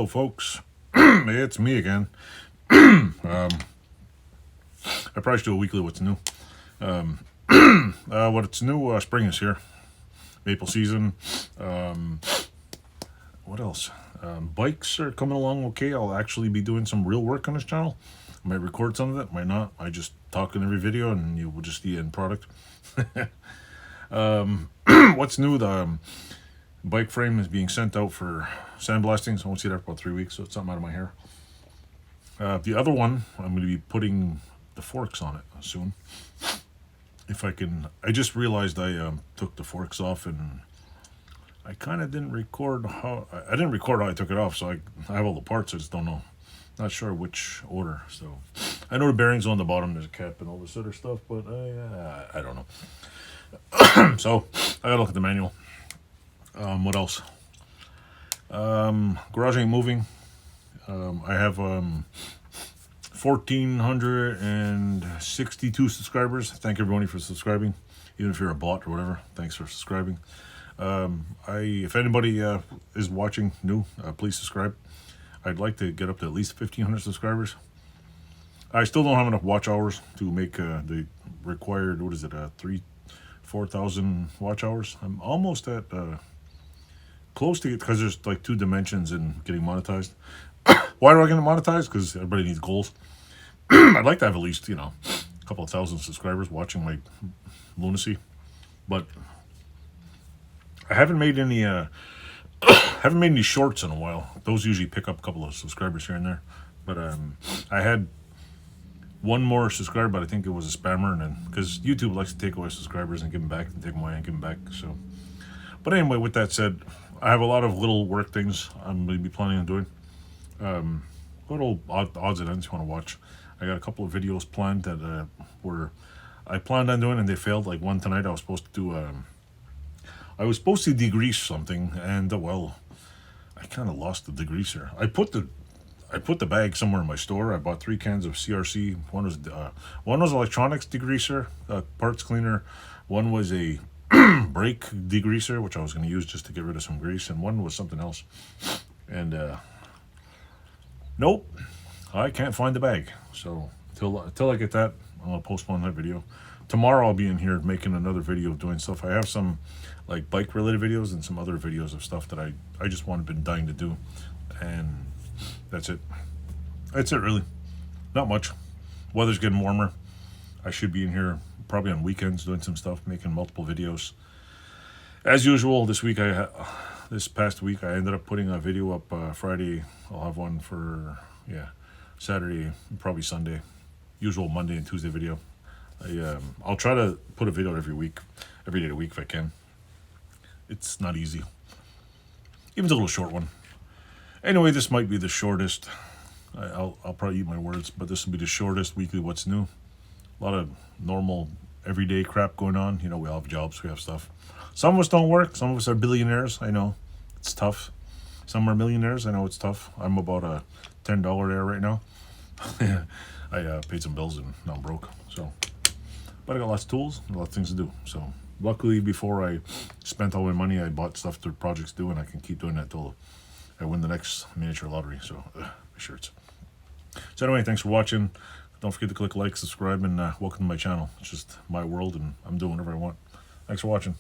folks. It's me again. I probably should do a weekly what's new. What's new, spring is here. Maple season. What else? Bikes are coming along okay. I'll actually be doing some real work on this channel. I might record some of it, might not. I just talk in every video and you will just see the end product. What's new? The bike frame is being sent out for sandblasting, so I won't see that for about 3 weeks, so it's something out of my hair. The other one, I'm going to be putting the forks on it soon. If I can. I just realized I took the forks off and I kind of didn't record how I didn't record how I took it off, so I have all the parts. I just don't know, not sure which order. So I know the bearings on the bottom, there's a cap and all this other stuff, but I don't know. So I gotta look at the manual. What else? Garage ain't moving. I have 1,462 subscribers. Thank everybody for subscribing, even if you're a bot or whatever. Thanks for subscribing. If anybody is watching new, please subscribe. I'd like to get up to at least 1,500 subscribers. I still don't have enough watch hours to make the required, what is it, 4,000 watch hours. I'm almost at close to it, because there's like 2 dimensions in getting monetized. Why do I get monetized? Because everybody needs goals. I'd like to have at least, a couple of thousand subscribers watching my lunacy, but I haven't made any shorts in a while. Those usually pick up a couple of subscribers here and there, but I had one more subscriber, but I think it was a spammer, and then because YouTube likes to take away subscribers and give them back, and take them away and give them back. So, but anyway, with that said, I have a lot of little work things I'm going to be planning on doing. Little odds and ends you want to watch. I got a couple of videos planned that I planned on doing and they failed. Like one tonight, I was supposed to do I was supposed to degrease something, and well, I kind of lost the degreaser. I put the bag somewhere in my store. I bought 3 cans of CRC. One was electronics degreaser, parts cleaner. One was a brake degreaser, which I was going to use just to get rid of some grease, and one was something else. And nope, I can't find the bag. So till I get that, I'm gonna postpone that video. Tomorrow I'll be in here making another video of doing stuff. I have some like bike related videos and some other videos of stuff that I just been dying to do, and that's it. That's it, really. Not much. Weather's getting warmer. I should be in here probably on weekends doing some stuff, making multiple videos. As usual, this past week I ended up putting a video up Friday. I'll have one for Saturday, probably Sunday. Usual Monday and Tuesday video. I'll try to put a video every day of the week if I can. It's not easy. Even a little short one. Anyway, this might be the shortest. I'll probably eat my words, but this will be the shortest weekly What's New. A lot of normal, everyday crap going on. We all have jobs, we have stuff. Some of us don't work. Some of us are billionaires. I know. It's tough. Some are millionaires. I know it's tough. I'm about a $10 there right now. I paid some bills and now I'm broke. So, but I got lots of tools and a lot of things to do. So luckily, before I spent all my money, I bought stuff to projects to do, and I can keep doing that till I win the next miniature lottery. So my shirts. So anyway, thanks for watching. Don't forget to click like, subscribe, and welcome to my channel. It's just my world, and I'm doing whatever I want. Thanks for watching.